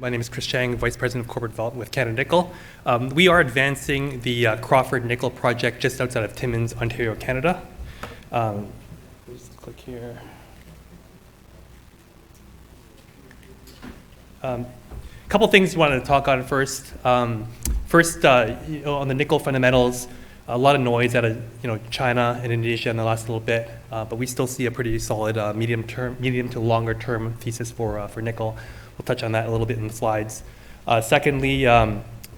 My name is Chris Chang, Vice President of Corporate Development with Canada Nickel. We are advancing the Crawford Nickel project just outside of Timmins, Ontario, Canada. Just click here. A couple things we wanted to talk on first. First, on the nickel fundamentals, a lot of noise out of China and Indonesia in the last little bit, but we still see a pretty solid medium to longer term thesis for nickel. We'll touch on that a little bit in the slides. Secondly,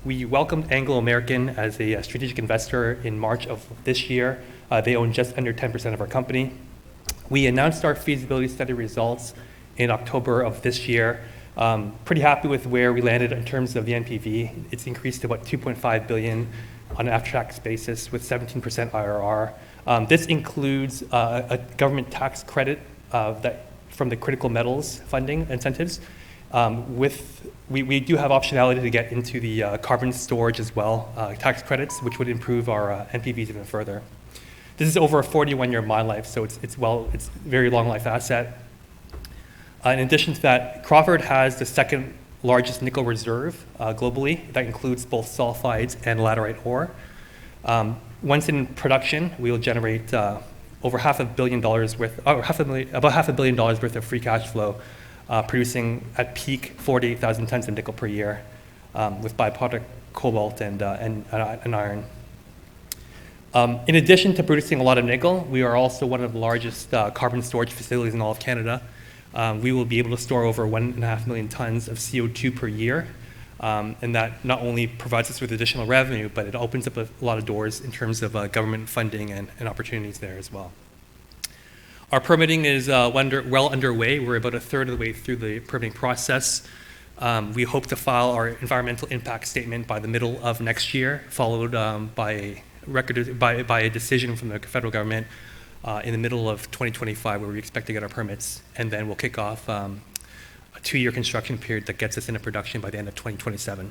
we welcomed Anglo American as a strategic investor in March of this year. They own just under 10% of our company. We announced our feasibility study results in October of this year. Pretty happy with where we landed in terms of the NPV. It's increased to about $2.5 billion on an after-tax basis with 17% IRR. This includes a government tax credit from the critical metals funding incentives. We do have optionality to get into the carbon storage as well, tax credits, which would improve our NPVs even further. This is over a 41-year mine life, so it's a very long life asset. In addition to that, Crawford has the second largest nickel reserve globally. That includes both sulfides and laterite ore. Once in production, we will generate over $500 million worth of free cash flow, producing at peak 48,000 tons of nickel per year, with byproduct cobalt and iron. In addition to producing a lot of nickel, we are also one of the largest carbon storage facilities in all of Canada. We will be able to store over 1.5 million tons of CO2 per year, and that not only provides us with additional revenue, but it opens up a lot of doors in terms of government funding and opportunities there as well. Our permitting is well underway. We're about a third of the way through the permitting process. We hope to file our environmental impact statement by the middle of next year, followed by a decision from the federal government in the middle of 2025, where we expect to get our permits, and then we'll kick off a 2-year construction period that gets us into production by the end of 2027.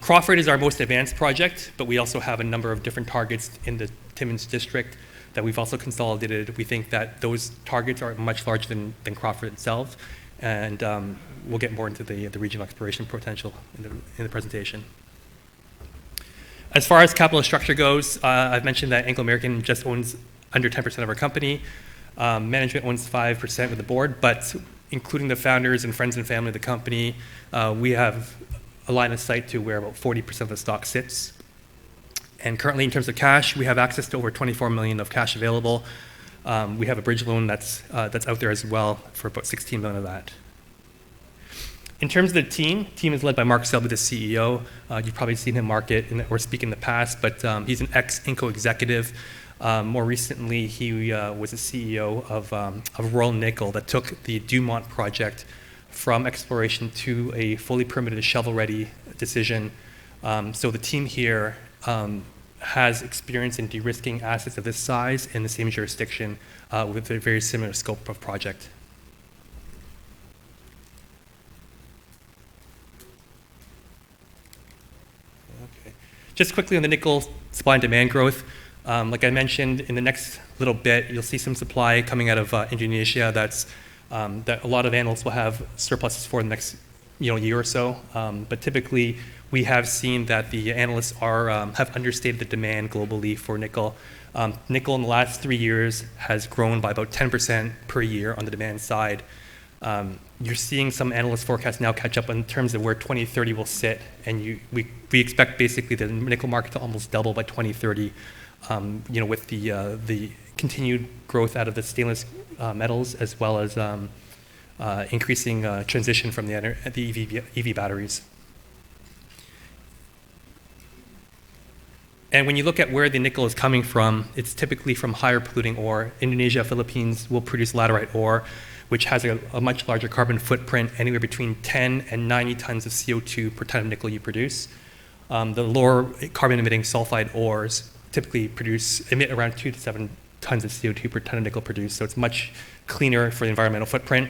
Crawford is our most advanced project, but we also have a number of different targets in the Timmins district that we've also consolidated. We think that those targets are much larger than Crawford itself, and we'll get more into the regional exploration potential in the presentation. As far as capital structure goes, I've mentioned that Anglo American just owns under 10% of our company. Management owns 5% of the board, but including the founders and friends and family of the company, we have a line of sight to where about 40% of the stock sits. And currently, in terms of cash, we have access to over $24 million of cash available. We have a bridge loan that's out there as well for about $16 million of that. In terms of the team is led by Mark Selby, the CEO. You've probably seen him or speak in the past, but he's an ex-Inco executive. More recently, he was the CEO of Royal Nickel that took the Dumont project from exploration to a fully permitted shovel-ready decision. So the team here has experience in de-risking assets of this size in the same jurisdiction with a very similar scope of project. Okay. Just quickly on the nickel supply and demand growth. Like I mentioned, in the next little bit, you'll see some supply coming out of Indonesia that a lot of analysts will have surpluses for the next year or so. But typically, we have seen that the analysts have understated the demand globally for nickel. Nickel in the last 3 years has grown by about 10% per year on the demand side. You're seeing some analyst forecasts now catch up in terms of where 2030 will sit, and we expect basically the nickel market to almost double by 2030. With the continued growth out of the stainless metals, as well as increasing transition from the EV batteries. And when you look at where the nickel is coming from, it's typically from higher polluting ore. Indonesia, Philippines will produce laterite ore, which has a much larger carbon footprint, anywhere between 10 and 90 tons of CO2 per ton of nickel you produce. The lower carbon emitting sulfide ores typically emit around 2 to 7 tons of CO2 per ton of nickel produced, so it's much cleaner for the environmental footprint.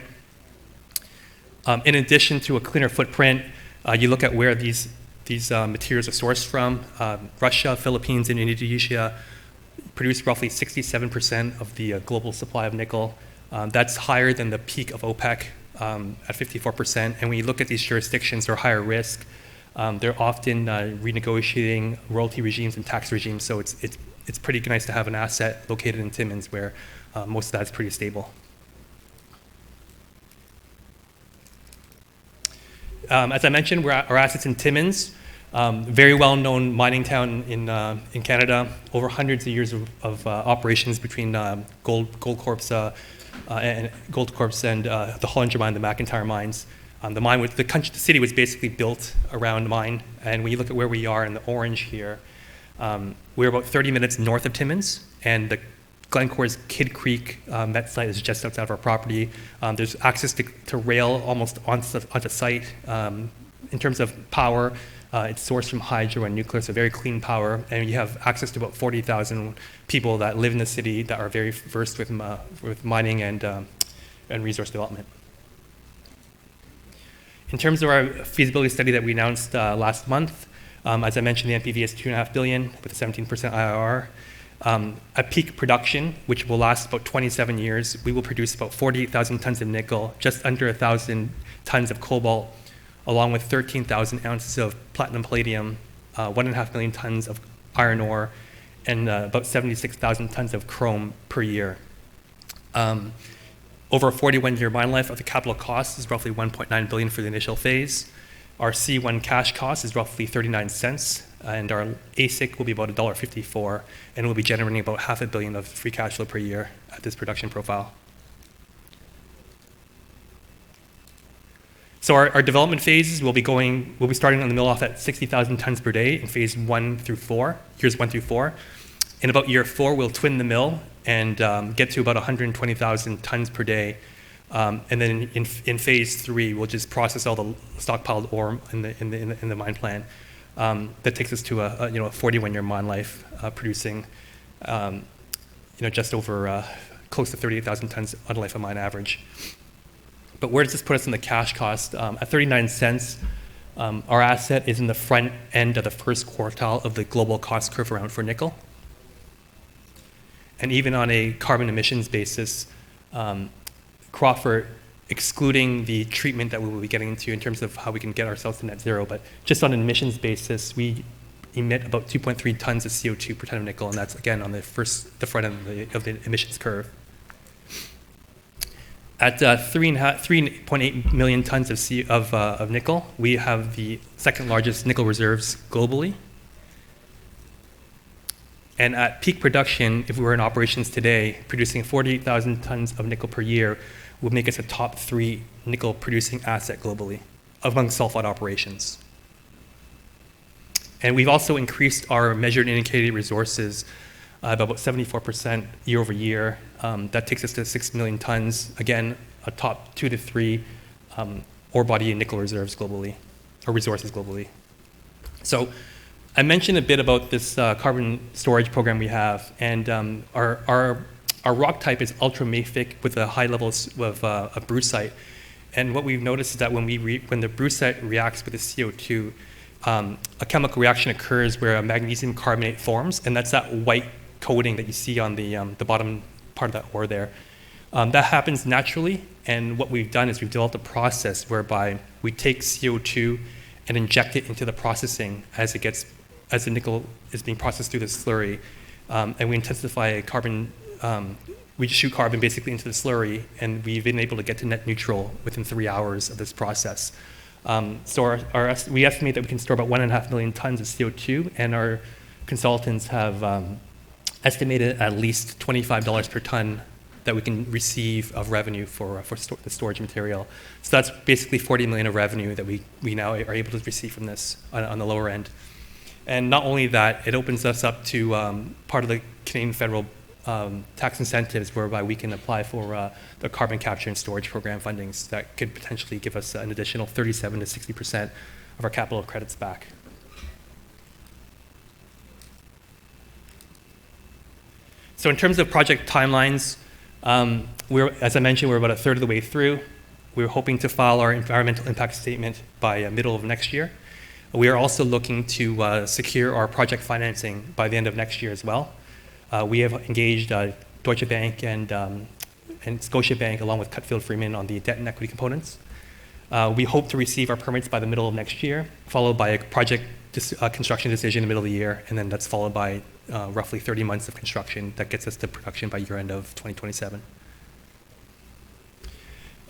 In addition to a cleaner footprint, you look at where these materials are sourced from. Russia, Philippines, and Indonesia produce roughly 67% of the global supply of nickel. That's higher than the peak of OPEC at 54%. And when you look at these jurisdictions, they're higher risk. They're often renegotiating royalty regimes and tax regimes, so it's pretty nice to have an asset located in Timmins where most of that is pretty stable. As I mentioned, our assets in Timmins, very well-known mining town in Canada, over hundreds of years of operations between Goldcorp's and the Hollinger mine, the McIntyre mines. The city was basically built around the mine, and when you look at where we are in the orange here, we're about 30 minutes north of Timmins, and Glencore's Kidd Creek met site is just outside of our property. There's access to rail almost onto site. In terms of power, it's sourced from hydro and nuclear, so very clean power, and you have access to about 40,000 people that live in the city that are very versed with mining and resource development. In terms of our feasibility study that we announced last month, as I mentioned, the NPV is $2.5 billion with a 17% IRR. At peak production, which will last about 27 years, we will produce about 48,000 tons of nickel, just under 1,000 tons of cobalt, along with 13,000 ounces of platinum palladium, 1.5 million tons of iron ore, and about 76,000 tons of chrome per year. Over a 41-year mine life, the capital cost is roughly $1.9 billion for the initial phase. Our C1 cash cost is roughly 39 cents, and our AISC will be about $1.54, and we'll be generating about $500 million of free cash flow per year at this production profile. So our development phases we'll be starting on the mill off at 60,000 tons per day in phase 1 through 4, years 1 through 4. In about year 4, we'll twin the mill and get to about 120,000 tons per day. And then in phase 3, we'll just process all the stockpiled ore in the mine plan. That takes us to a 41-year mine life, producing just over close to 38,000 tons on a life of mine average. But where does this put us in the cash cost? At 39 cents, our asset is in the front end of the first quartile of the global cost curve around for nickel. And even on a carbon emissions basis, Crawford, excluding the treatment that we will be getting into in terms of how we can get ourselves to net zero, but just on an emissions basis, we emit about 2.3 tons of CO2 per ton of nickel, and that's again on the front end of the emissions curve. At 3.8 million tons of nickel, we have the second largest nickel reserves globally. And at peak production, if we were in operations today, producing 48,000 tons of nickel per year would make us a top 3 nickel producing asset globally among sulfide operations. And we've also increased our measured and indicated resources by about 74% year over year. That takes us to 6 million tons, again, a top 2 to 3 ore body and nickel reserves globally, or resources globally. So I mentioned a bit about this carbon storage program we have, and our rock type is ultramafic with a high level of brucite. And what we've noticed is that when the brucite reacts with the CO2, a chemical reaction occurs where a magnesium carbonate forms, and that's that white coating that you see on the bottom part of that ore there. That happens naturally, and what we've done is we've developed a process whereby we take CO2 and inject it into the processing as the nickel is being processed through the slurry, and we intensify carbon. We just shoot carbon basically into the slurry, and we've been able to get to net neutral within 3 hours of this process. So we estimate that we can store about 1.5 million tons of CO2, and our consultants have estimated at least $25 per ton that we can receive of revenue for the storage material. So that's basically 40 million of revenue that we now are able to receive from this on the lower end. And not only that, it opens us up to part of the Canadian federal tax incentives whereby we can apply for the carbon capture and storage program fundings that could potentially give us an additional 37 to 60% of our capital credits back. So in terms of project timelines, as I mentioned, we're about a third of the way through. We're hoping to file our environmental impact statement by middle of next year. We are also looking to secure our project financing by the end of next year as well. We have engaged Deutsche Bank and and Scotiabank, along with Cutfield Freeman on the debt and equity components. We hope to receive our permits by the middle of next year, followed by a project construction decision in the middle of the year, and then that's followed by roughly 30 months of construction that gets us to production by year end of 2027.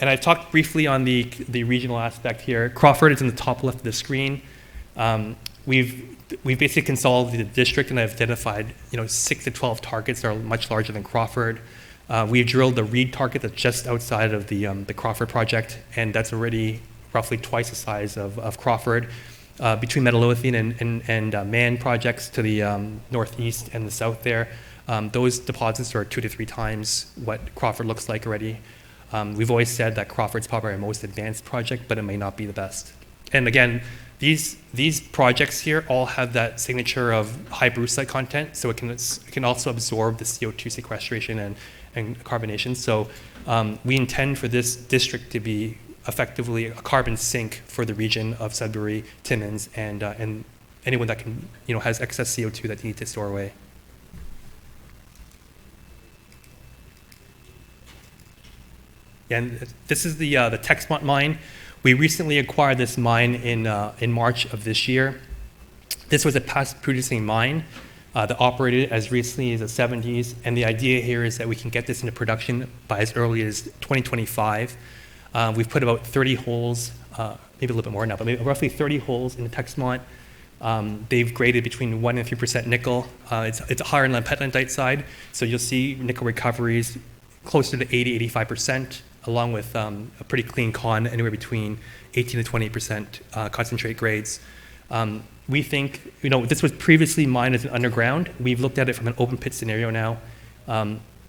And I talked briefly on the regional aspect here. Crawford is in the top left of the screen. We've basically consolidated the district and identified 6 to 12 targets that are much larger than Crawford. We've drilled the Reed target that's just outside of the Crawford project, and that's already roughly twice the size of Crawford. Between Metalothian and Man projects to the northeast and the south there, those deposits are 2 to 3 times what Crawford looks like already. We've always said that Crawford's probably our most advanced project, but it may not be the best. And again, these projects here all have that signature of high brucite content, so it can also absorb the CO2 sequestration and carbonation. So we intend for this district to be effectively a carbon sink for the region of Sudbury, Timmins, and anyone that has excess CO2 that needs to store away. And this is the Texmont mine. We recently acquired this mine in March of this year. This was a past producing mine that operated as recently as the 70s, and the idea here is that we can get this into production by as early as 2025. We've put about 30 holes, maybe a little bit more now, but maybe roughly 30 holes in the Texmont. They've graded between 1% and 3% nickel. It's higher on the petlandite side, so you'll see nickel recoveries closer to 80-85%, along with a pretty clean con, anywhere between 18 to 28% concentrate grades. We think, this was previously mined as an underground. We've looked at it from an open pit scenario now.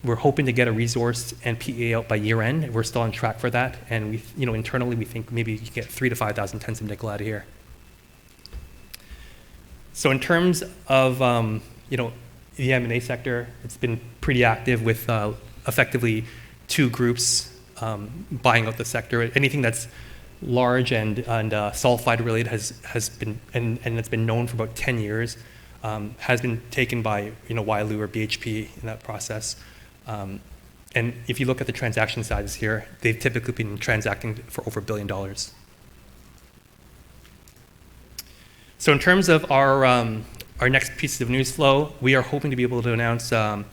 We're hoping to get a resource and PEA out by year end. We're still on track for that. And we, internally, we think maybe you can get 3,000 to 5,000 tons of nickel out of here. So in terms of, the M&A sector, it's been pretty active with effectively 2 groups buying out the sector. Anything that's large and sulfide related has been, and it's been known for about 10 years, has been taken by, Wyloo or BHP in that process. And if you look at the transaction sizes here, they've typically been transacting for over $1 billion. So in terms of our next piece of news flow, we are hoping to be able to announce an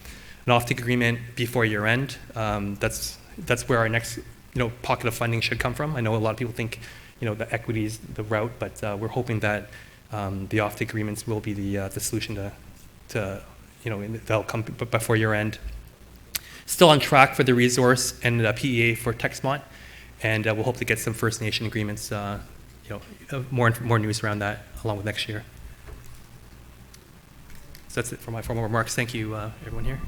offtake agreement before year end. That's where our next pocket of funding should come from. I know a lot of people think the equity is the route, but we're hoping that the offtake agreements will be the solution to they'll come before year end. Still on track for the resource and the PEA for Texmont, and we'll hope to get some First Nation agreements, more news around that along with next year. So that's it for my formal remarks. Thank you, everyone here.